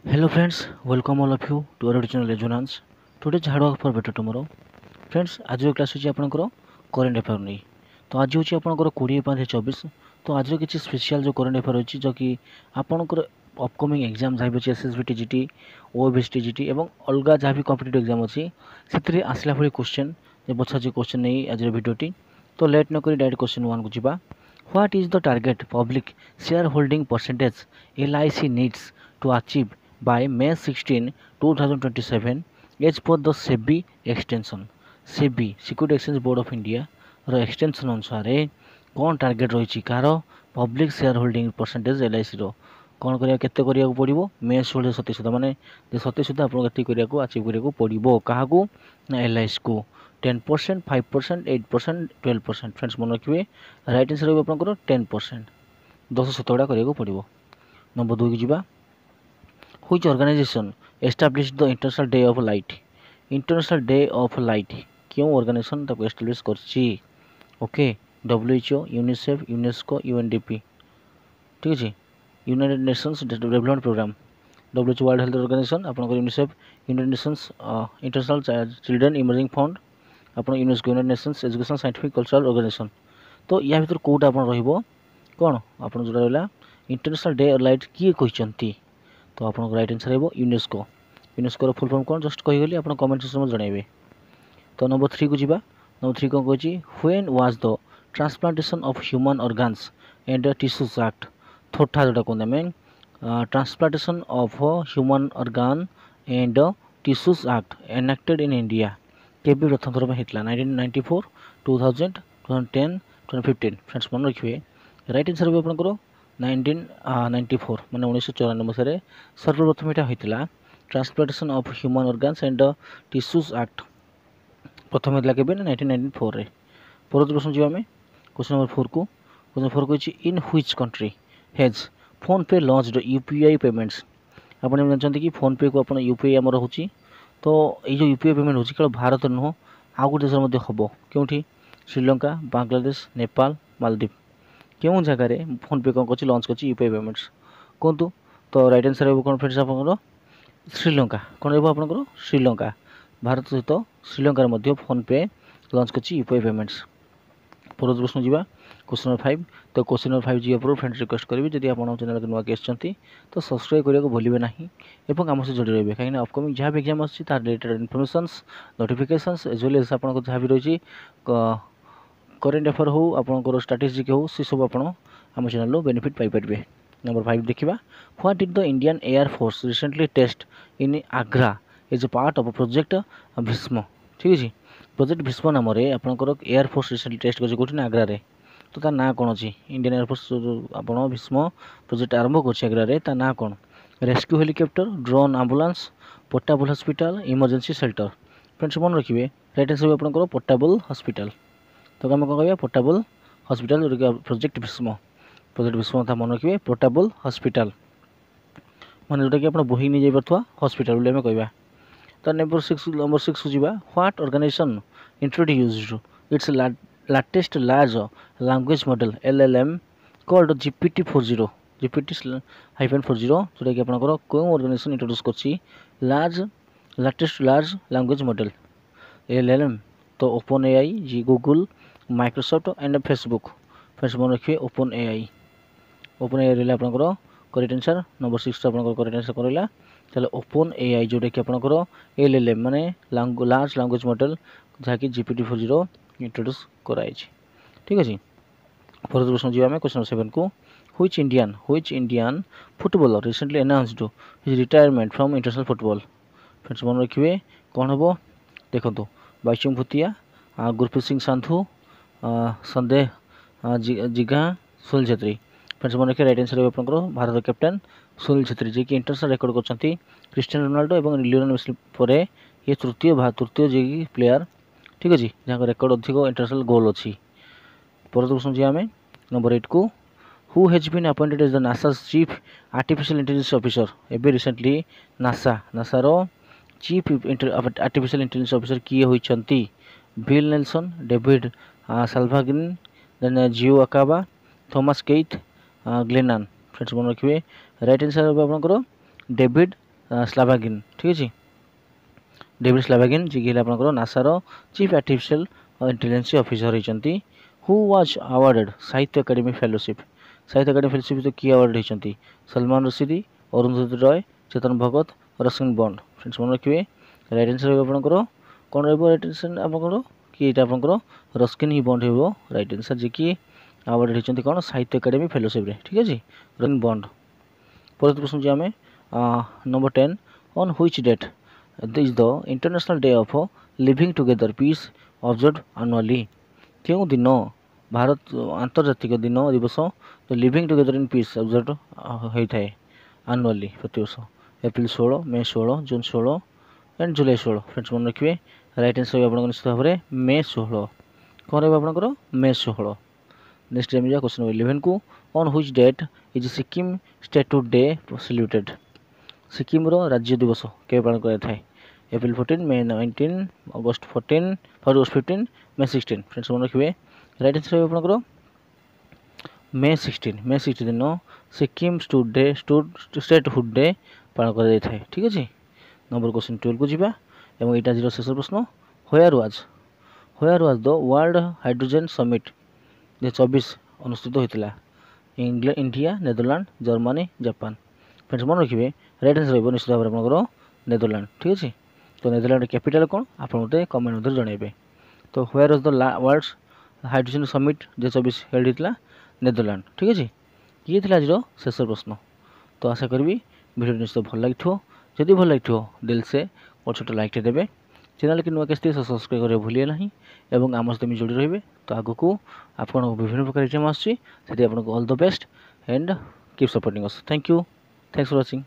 Hello friends, welcome all of you to our channel Resonance. Today's hard work for better tomorrow. Friends आज class होची आपनकर current affair नहीं तो आज होची आपनकर 20/5/24 तो आज किसी स्पेशल जो करेंट अफेयर होची जो कि आपनकर अपकमिंग एग्जाम जहाँ भी एसएसबी टीजीटी ओएबीसी टीजीटी एवं अलग जहाँ भी कॉम्पिटिटिव एग्जाम अच्छी से आसला भाई क्वेश्चन बछा क्वेश्चन नहीं आज भिडियोटी तो लेट नक डायरेक्ट क्वेश्चन 1 को जीवा what is the target public share holding percentage LIC needs to achieve by May 16, 2027 as per the SEBI extension. SEBI security exchange board of India रो एक्सटेंशन अनुसार कौन target रही कार public share holding percentage LIC रो कौन करिया केते करिया को पड़िबो मे 16 27 सुधा माने 27 सुधा आपन केते करिया को अचीव करिया को पड़िबो काहा को ना एलआईसी को 10% 5% 8% 12% फ्रेंड्स मन रखिबे राइट आंसर रहबो आपनकर 10% 10 शतकड़ा करिया को पड़िबो नंबर 2 की जिबा which organization established the international day of light क्यों ऑर्गेनाइजेशन तक एस्टाब्लिश करछि okay WHO UNICEF UNESCO UNDP ठीक अछि United Nations development programme WHO world health organisation आपन UNICEF United Nations international children emerging fund आपन UNESCO United Nations education scientific cultural organisation तो या भीतर कोटा आपन रहिबो कोन आपन जोडा रहला इंटरनेशनल डे ऑफ लाइट किए कहिसंती तो आप राइट आंसर है यूनेस्को यूनेस्को फुल फॉर्म कौन जस्ट कहीगली आप कमेंट सेक्शन में जनइबे तो नंबर 3 को जीवा नंबर 3 कौन कही when was the transplantation of human organs and tissues act थोड़ा जोटा कहते हैं transplantation of human organ and tissues act enacted in India केबी प्रथम थर होता 1994 2000 2010 2015 फ्रेंड्स मन रखिए राइट आंसर भी आपंकर 1994 माने 1994 मसीह सर्वप्रथम यहाँ होता transplantation of human organs and tissues act प्रथम होता के 1994 रे परवर्ती प्रश्न जी आम क्वेश्चन नंबर 4 को क्वेश्चन 4 को in which country has phone पे लॉन्च्ड यूपीआई पेमेंट्स आपने जानते कि फोन पे को आप यूपीआई आमर हो तो ये यूपीआई पेमेंट हो केवल भारत नुह आउ गोटे देश हम क्योंकि श्रीलंका बांग्लादेश नेपाल मालदीव क्यों जगार फोन पे कौन कर लॉन्च कर यूपीआई पेमेंट्स कहतु तो राइट आंसर है कौन फ्रेंड्स आप श्रीलंका कौन रहा श्रीलंका भारत सहित श्रीलंकार फोन पे लॉन्च कर यूपीआई पेमेंट्स परवर्ती प्रश्न जी क्वेश्चन नंबर 5 तो क्वेश्चन नंबर 5 जी फ्रेंड्स रिक्वेस्ट करी जब आप चैनल के नुआ आसती तो सब्सक्राइब करने को भूलें ना और आम से जोड़ी रही कहीं अपकमिंग जहाँ भी एग्जाम आसी related informations notifications as well as आप जहाँ भी रही करेंट अफेयर हो आपंकर स्ट्राटेजिक हो सी सब आम चैनल बेनिफिट पाइपर नंबर 5 देखा what did the Indian air force recently test in Agra as a part of project Bhishma ठीक है प्रोजेक्ट भीष्म नाम आपंकर एयर फोर्स रिसेंटली टेस्ट कर आग्रा रे तो तार ना कौन अच्छी इंडियन एयरफोर्स आप भीष्म प्रोजेक्ट आरंभ कर आग्रा तार ना कौन rescue helicopter drone ambulance portable hospital emergency shelter friends मन रखिए राइट आंसर भी आपंकर पोर्टेबल हॉस्पिटल तो आम कौन कह पोर्टेबल हॉस्पिटल जो प्रोजेक्ट भीष्म था मन रखिए पोर्टेबल हॉस्पिटल माने जोटा कि आप बही नहीं जापा हॉस्पिटल बोले कहवा तो नंबर 6 को जीवा what organisation introduced its latest large language model LLM called GPT-40 GPT-40 जोटा कि आपंकर कौन ऑर्गेनाइजेशन इंट्रोड्यूस कर latest large language model LLM तो ओपन एआई जी Google Microsoft and Facebook friends मन रखिए ओपन एआई रहा आपंकर करेक्ट आंसर नंबर 6 आपंकर करेक्ट आंसर करला चलो ओपन एआई जोटा कि आपंकर एलएलएम माने लार्ज लैंग्वेज मॉडल जहाँकि GPT-40 इंट्रोड्यूस कराई ठीक अच्छे परवर्ती प्रश्न जी आम क्वेश्चन 7 को which Indian footballer recently announced his retirement from international football friends मन रखिए कौन हम देखो बाइचुंग भूतिया गुरप्रीत सिंह संधू संदेह जिगा सुनील छेत्री फ्रेंड्स मन रखिए राइट आंसर है आपंकर भारत कैप्टेन सुनील छेत्री जी कि इंटरनेशनल रेकर्ड कर क्रिस्टियानो रोनाल्डो और लियोनेल मेसी पर ये तृतीय जी प्लेयर ठीक अच्छे जहाँ रेकर्ड अधिक इंटरनेशनल गोल अच्छी परवर्ती प्रश्न जी आम नंबर 8 को who has been appointed as the NASA's chief artificial intelligence officer एबे रिसेंटली नासार चीफ आर्टिफिशियल इंटेलिजेंस ऑफिसर किए होती Bill Nelson David Salvagnini then जियो अकाबा थॉमस केथ ग्लेनान फ्रेंड्स मन रखिए राइट आंसर आपंकर डेविड स्लाभागिन ठीक अच्छे डेविड स्लाभागिन जी कि आपंकर नासार चीफ आर्टिफिशियल इंटेलिजेंस ऑफिसर होती हु वाज अवार्डेड साहित्य एकेडमी फेलोशिप तो किए अवार्ड होती Salman Rushdie Arundhati Roy Chetan Bhagat Ruskin bond friends मन रखिए राइट आंसर आपंकर कौन राइट आंसर आपंकर कि यहाँ आपंकर रस्किन ही बॉन्ड हो राइट आंसर जी कि अवार्ड होती कौन साहित्य एकेडमी फेलोशिप ठीक अच्छे रस्किन बॉन्ड परवर्त प्रश्न जी आम number 10 on which date is the international day of living together peace observe annually क्यों दिन भारत आंतर्जातिक दिन दिवस तो living together in peace observe होता है एनुअली प्रतिवर्ष April 16 May 16 June 16 and July 16 friends मन रखिए राइट आंसर आप निश्चित भाव में मे 16 कौन रहा आपंकर मे 16 नेक्स्ट टाइम जा क्वेश्चन 11 को on which date is Sikkim statehood day celebrated Sikkim राज्य दिवस के पालन कराए एप्रिल 14 मे 19 अगस्त 14 अगस्त 15 मे 16 फ्रेंड्स मन रखिए राइट आंसर आपंकर मे 16 दिन सिक्किम स्टेटहुड डे पालन कराए ठीक अच्छे नंबर क्वेश्चन 12 को जीवा एवं यहाँ आज शेष प्रश्न where was the world hydrogen summit 2024 अनुष्ठित होता India Netherland Germany Japan friends मन रखिए राइट आंसर रही निश्चित भाव में आपंकर नेदरलैंड ठीक अच्छे तो नेदरलैंड कैपिटल कौन आप मत कमेंट मध्य जनइबे तो where was the world hydrogen summit 2024 held होता नेदरलैंड ठीक अच्छे ये थी आज शेष प्रश्न तो आशा करी वीडियो निश्चित भल लगी जदि भल लगी दिल से और छोट लाइक देवे चैनल के नुआ कैसे सब्सक्राइब करें भूलिए ना और आम सहित जोड़ी रही तो आग को आपको विभिन्न प्रकार एग्जाम आसूँ all the best and keep supporting us thank you thanks for watching.